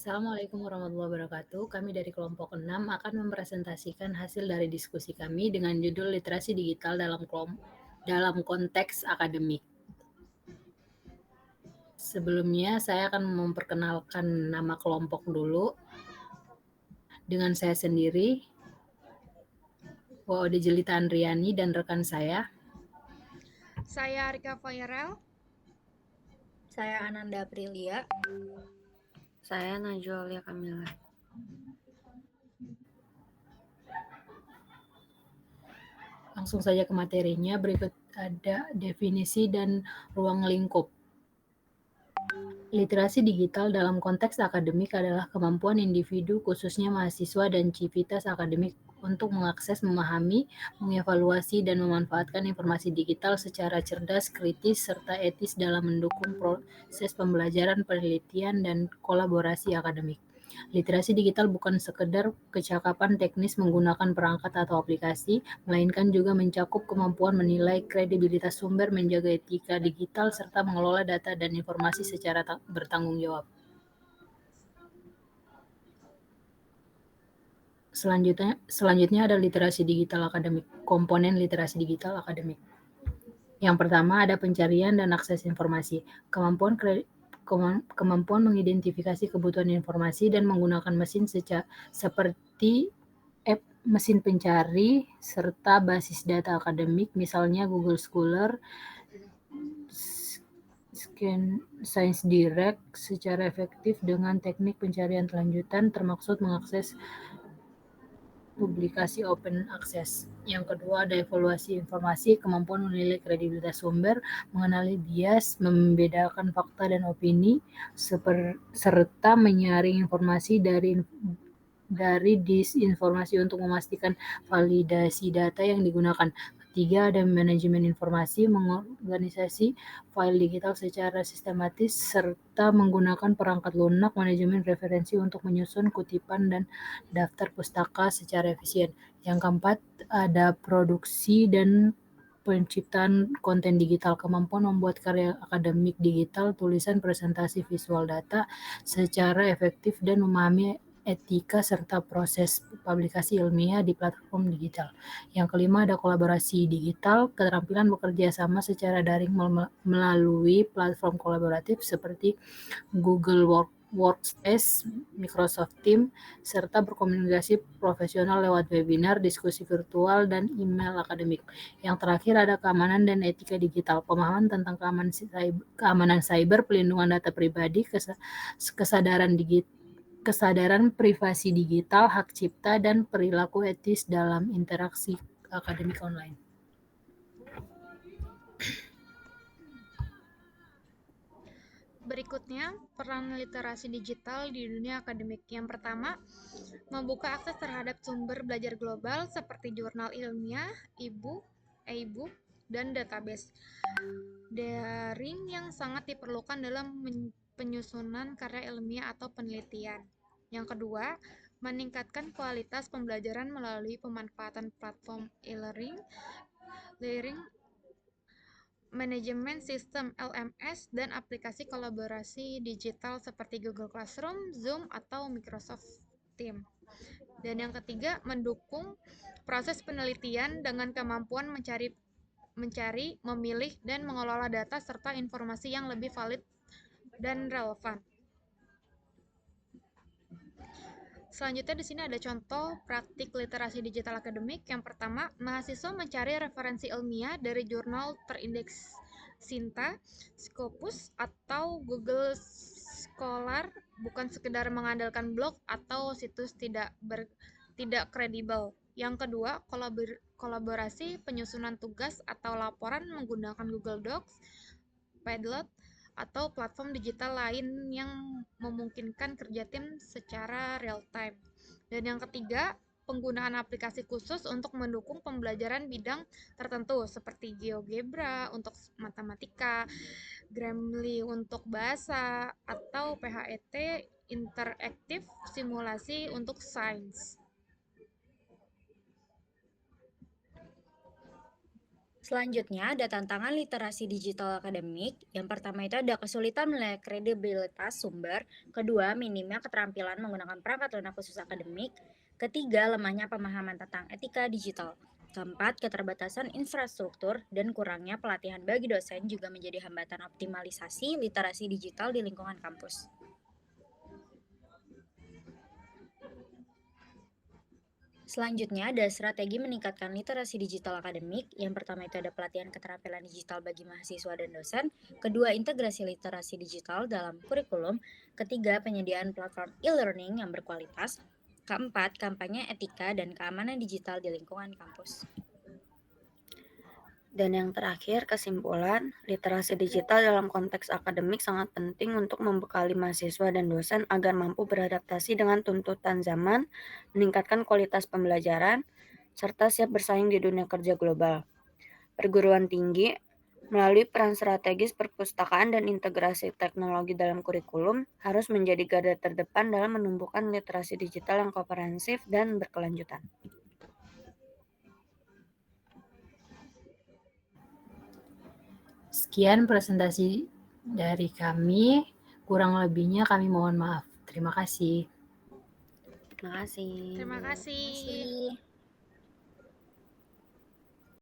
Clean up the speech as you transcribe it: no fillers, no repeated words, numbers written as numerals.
Assalamualaikum warahmatullahi wabarakatuh. Kami dari kelompok 6 akan mempresentasikan hasil dari diskusi kami dengan judul literasi digital dalam konteks akademik. Sebelumnya saya akan memperkenalkan nama kelompok dulu. Dengan saya sendiri, Waude Jelita Andriani dan rekan saya. Saya Rika Fairel. Saya Ananda Aprilia. Saya Najwa Aulia Kamila. Langsung saja ke materinya. Berikut ada definisi dan ruang lingkup. Literasi digital dalam konteks akademik adalah kemampuan individu, khususnya mahasiswa dan civitas akademik, untuk mengakses, memahami, mengevaluasi, dan memanfaatkan informasi digital secara cerdas, kritis, serta etis dalam mendukung proses pembelajaran, penelitian, dan kolaborasi akademik. Literasi digital bukan sekedar kecakapan teknis menggunakan perangkat atau aplikasi, melainkan juga mencakup kemampuan menilai kredibilitas sumber, menjaga etika digital, serta mengelola data dan informasi secara bertanggung jawab. Selanjutnya ada literasi digital akademik, komponen literasi digital akademik. Yang pertama ada pencarian dan akses informasi, kemampuan mengidentifikasi kebutuhan informasi dan menggunakan mesin seperti mesin pencari serta basis data akademik, misalnya Google Scholar, ScienceDirect, secara efektif dengan teknik pencarian lanjutan, termaksud mengakses publikasi open access. Yang kedua ada evaluasi informasi, kemampuan menilai kredibilitas sumber, mengenali bias, membedakan fakta dan opini, serta menyaring informasi dari disinformasi untuk memastikan validasi data yang digunakan. Ketiga ada manajemen informasi, mengorganisasi file digital secara sistematis, serta menggunakan perangkat lunak manajemen referensi untuk menyusun kutipan dan daftar pustaka secara efisien. Yang keempat ada produksi dan penciptaan konten digital, kemampuan membuat karya akademik digital, tulisan, presentasi, visual data secara efektif dan memahami etika serta proses publikasi ilmiah di platform digital. Yang kelima ada kolaborasi digital, keterampilan bekerja sama secara daring melalui platform kolaboratif seperti Google Workspace, Microsoft Teams, serta berkomunikasi profesional lewat webinar, diskusi virtual, dan email akademik. Yang terakhir ada keamanan dan etika digital, pemahaman tentang keamanan cyber, pelindungan data pribadi, kesadaran privasi digital, hak cipta, dan perilaku etis dalam interaksi akademik online. Berikutnya, peran literasi digital di dunia akademik. Yang pertama, membuka akses terhadap sumber belajar global seperti jurnal ilmiah, e-book, dan database daring yang sangat diperlukan dalam penyusunan karya ilmiah atau penelitian. Yang kedua, meningkatkan kualitas pembelajaran melalui pemanfaatan platform e-learning, manajemen sistem LMS, dan aplikasi kolaborasi digital seperti Google Classroom, Zoom, atau Microsoft Teams. Dan yang ketiga, mendukung proses penelitian dengan kemampuan mencari, memilih, dan mengelola data serta informasi yang lebih valid dan relevan. Selanjutnya di sini ada contoh praktik literasi digital akademik. Yang pertama, mahasiswa mencari referensi ilmiah dari jurnal terindeks Sinta, Scopus, atau Google Scholar, bukan sekedar mengandalkan blog atau situs tidak kredibel. Yang kedua, kolaborasi penyusunan tugas atau laporan menggunakan Google Docs, Padlet, atau platform digital lain yang memungkinkan kerja tim secara real time. Dan yang ketiga, penggunaan aplikasi khusus untuk mendukung pembelajaran bidang tertentu seperti GeoGebra untuk matematika, Grammarly untuk bahasa, atau PHET interaktif simulasi untuk sains. Selanjutnya ada tantangan literasi digital akademik. Yang pertama itu ada kesulitan menilai kredibilitas sumber. Kedua, minimnya keterampilan menggunakan perangkat lunak khusus akademik. Ketiga, lemahnya pemahaman tentang etika digital. Keempat, keterbatasan infrastruktur dan kurangnya pelatihan bagi dosen juga menjadi hambatan optimalisasi literasi digital di lingkungan kampus. Selanjutnya ada strategi meningkatkan literasi digital akademik. Yang pertama itu ada pelatihan keterampilan digital bagi mahasiswa dan dosen. Kedua, integrasi literasi digital dalam kurikulum. Ketiga, penyediaan platform e-learning yang berkualitas. Keempat, kampanye etika dan keamanan digital di lingkungan kampus. Dan yang terakhir, kesimpulan, literasi digital dalam konteks akademik sangat penting untuk membekali mahasiswa dan dosen agar mampu beradaptasi dengan tuntutan zaman, meningkatkan kualitas pembelajaran, serta siap bersaing di dunia kerja global. Perguruan tinggi, melalui peran strategis perpustakaan dan integrasi teknologi dalam kurikulum, harus menjadi garda terdepan dalam menumbuhkan literasi digital yang komprehensif dan berkelanjutan. Sekian presentasi dari kami. Kurang lebihnya kami mohon maaf. Terima kasih. Terima kasih. Terima kasih. Terima kasih.